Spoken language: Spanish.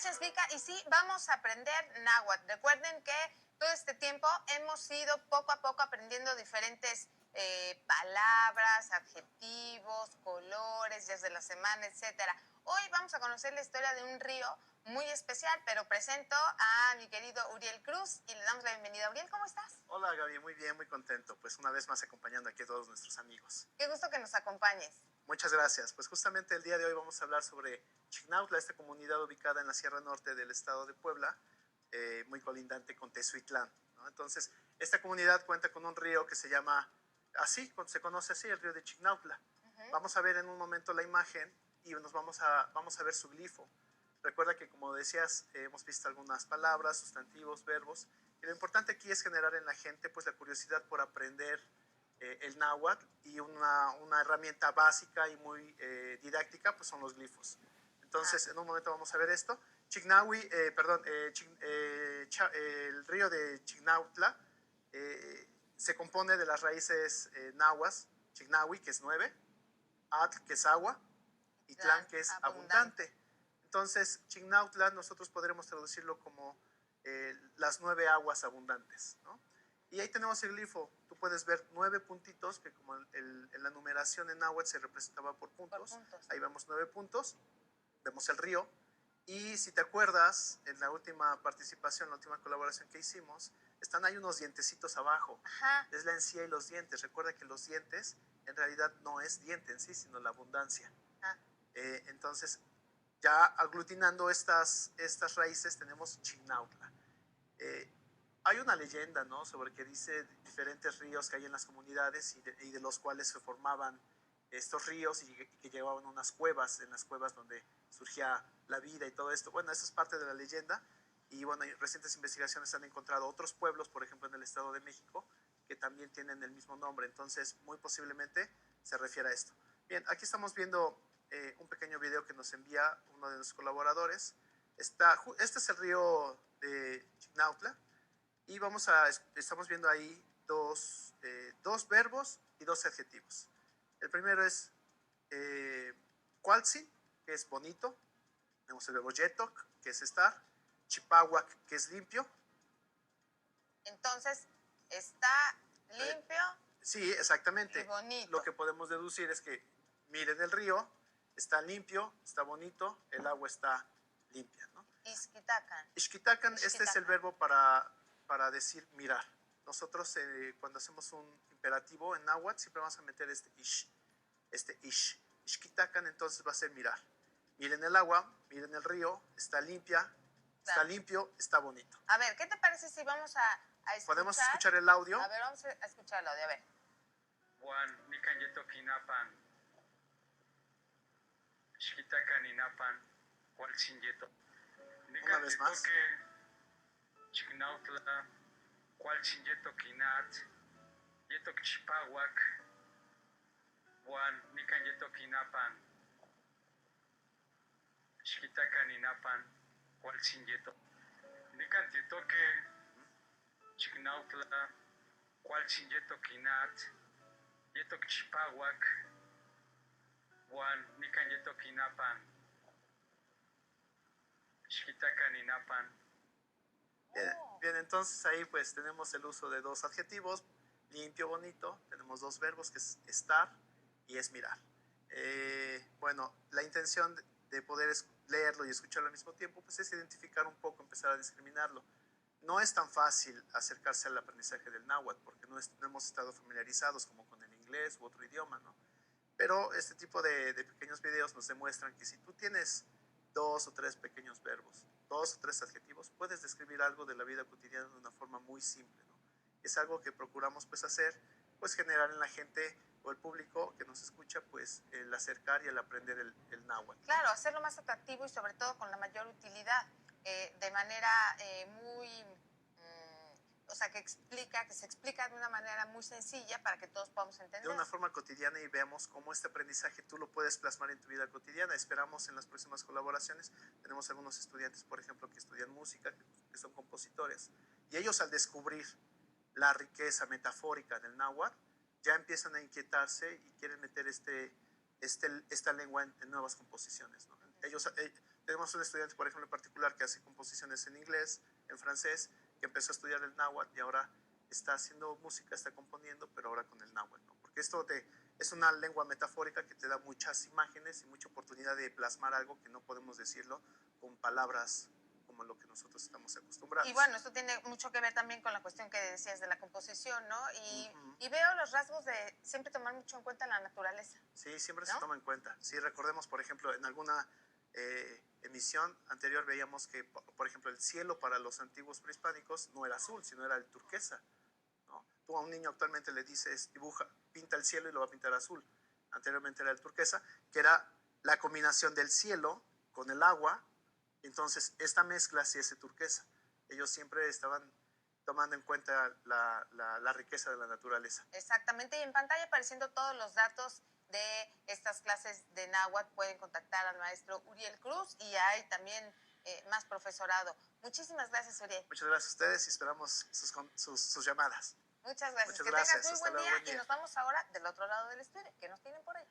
Gracias, Vika. Y sí, vamos a aprender náhuatl. Recuerden que todo este tiempo hemos ido poco a poco aprendiendo diferentes palabras, adjetivos, colores, días de la semana, etcétera. Hoy vamos a conocer la historia de un río muy especial, pero presento a mi querido Uriel Cruz y le damos la bienvenida. Uriel, ¿cómo estás? Hola Gaby, muy bien, muy contento. Pues una vez más acompañando aquí a todos nuestros amigos. Qué gusto que nos acompañes. Muchas gracias. Pues justamente el día de hoy vamos a hablar sobre Chignautla, esta comunidad ubicada en la Sierra Norte del estado de Puebla, muy colindante con Tezuitlán, ¿no? Entonces, esta comunidad cuenta con un río que se llama así, se conoce así, el río de Chignautla. Vamos a ver en un momento la imagen y vamos a ver su glifo. Recuerda que, como decías, hemos visto algunas palabras, sustantivos, verbos, y lo importante aquí es generar en la gente pues la curiosidad por aprender el náhuatl, y una herramienta básica y muy didáctica pues son los glifos. Entonces, en un momento vamos a ver esto. El río de Chignautla se compone de las raíces nahuas, Chignahui, que es 9, Atl, que es agua, y Tlán, que es abundante. Entonces, Chignautla nosotros podremos traducirlo como las 9 aguas abundantes, ¿no? Y ahí tenemos el glifo. Tú puedes ver 9 puntitos, que como en la numeración en náhuatl se representaba por puntos. Ahí vemos 9 puntos, vemos el río. Y si te acuerdas, en la última participación, la última colaboración que hicimos, están ahí unos dientecitos abajo. Ajá. Es la encía y los dientes. Recuerda que los dientes en realidad no es diente en sí, sino la abundancia. Entonces, ya aglutinando estas raíces tenemos Chignautla. Hay una leyenda, ¿no?, sobre que dice diferentes ríos que hay en las comunidades y de los cuales se formaban estos ríos y que llevaban unas cuevas, en las cuevas donde surgía la vida y todo esto. Bueno, eso es parte de la leyenda, y bueno, recientes investigaciones han encontrado otros pueblos, por ejemplo en el Estado de México, que también tienen el mismo nombre. Entonces, muy posiblemente se refiere a esto. Bien, aquí estamos viendo un pequeño video que nos envía uno de los colaboradores. Este es el río de Chignautla, y estamos viendo ahí dos verbos y 2 adjetivos. El primero es cualtzin, que es bonito. Tenemos el verbo yetok, que es estar. Chipahuac, que es limpio. Entonces, está limpio. Sí, exactamente. Y bonito. Lo que podemos deducir es que miren el río, está limpio, está bonito, el agua está limpia, ¿no? Ixquitacan. Ixquitacan, este es el verbo para decir mirar. Nosotros cuando hacemos un imperativo en náhuatl siempre vamos a meter este ish. Ixquitacan entonces va a ser mirar. Miren el agua, miren el río, está limpia, está limpio, está bonito. A ver, ¿qué te parece si vamos a escuchar? ¿Podemos escuchar el audio? A ver, vamos a escuchar el audio, a ver. Juan, nikan yeto kinapan. Shkitakan inapan. Cualchin yeto. Una vez más. Chignautla. Cualchin yeto kinat. Yeto chipahuac. Juan, nikan yeto kinapan. Shkitakan inapan. Cualchin yeto. Nikan titoque. Chignautla. Cualchin yeto kinat. Yetok chipahuac. Juan, nikan yetok inapan. Xquitacan inapan. Bien, entonces ahí pues tenemos el uso de 2 adjetivos, limpio, bonito. Tenemos 2 verbos, que es estar y es mirar. Bueno, la intención de poder leerlo y escucharlo al mismo tiempo pues es identificar un poco, empezar a discriminarlo. No es tan fácil acercarse al aprendizaje del náhuatl porque no hemos estado familiarizados como con el inglés u otro idioma, ¿no? Pero este tipo de pequeños videos nos demuestran que si tú tienes 2 o 3 pequeños verbos, 2 o 3 adjetivos, puedes describir algo de la vida cotidiana de una forma muy simple, ¿no? Es algo que procuramos pues hacer, pues generar en la gente o el público que nos escucha pues el acercar y el aprender el náhuatl, ¿no? Claro, hacerlo más atractivo y sobre todo con la mayor utilidad, de manera muy, o sea, que se explica de una manera muy sencilla para que todos podamos entender. De una forma cotidiana, y veamos cómo este aprendizaje tú lo puedes plasmar en tu vida cotidiana. Esperamos en las próximas colaboraciones. Tenemos algunos estudiantes, por ejemplo, que estudian música, que son compositores, y ellos al descubrir la riqueza metafórica del náhuatl, ya empiezan a inquietarse y quieren meter esta lengua en nuevas composiciones, ¿no? Tenemos un estudiante, por ejemplo, en particular que hace composiciones en inglés, en francés, que empezó a estudiar el náhuatl y ahora está haciendo música, está componiendo, pero ahora con el náhuatl, ¿no? Porque es una lengua metafórica que te da muchas imágenes y mucha oportunidad de plasmar algo que no podemos decirlo con palabras como lo que nosotros estamos acostumbrados. Y bueno, esto tiene mucho que ver también con la cuestión que decías de la composición, ¿no? Y veo los rasgos de siempre tomar mucho en cuenta la naturaleza. Sí, siempre ¿no? se toma en cuenta. Sí, recordemos, por ejemplo, en alguna emisión anterior veíamos que, por ejemplo, el cielo para los antiguos prehispánicos no era azul, sino era el turquesa, ¿no? Tú a un niño actualmente le dices, dibuja, pinta el cielo y lo va a pintar azul. Anteriormente era el turquesa, que era la combinación del cielo con el agua. Entonces, esta mezcla sí es turquesa. Ellos siempre estaban tomando en cuenta la riqueza de la naturaleza. Exactamente, y en pantalla apareciendo todos los datos de estas clases de náhuatl. Pueden contactar al maestro Uriel Cruz y hay también más profesorado. Muchísimas gracias, Uriel. Muchas gracias a ustedes y esperamos sus llamadas. Muchas gracias. Muchas que gracias. tengas muy buen día y nos vamos ahora del otro lado del estudio. ¿Qué nos tienen por ahí?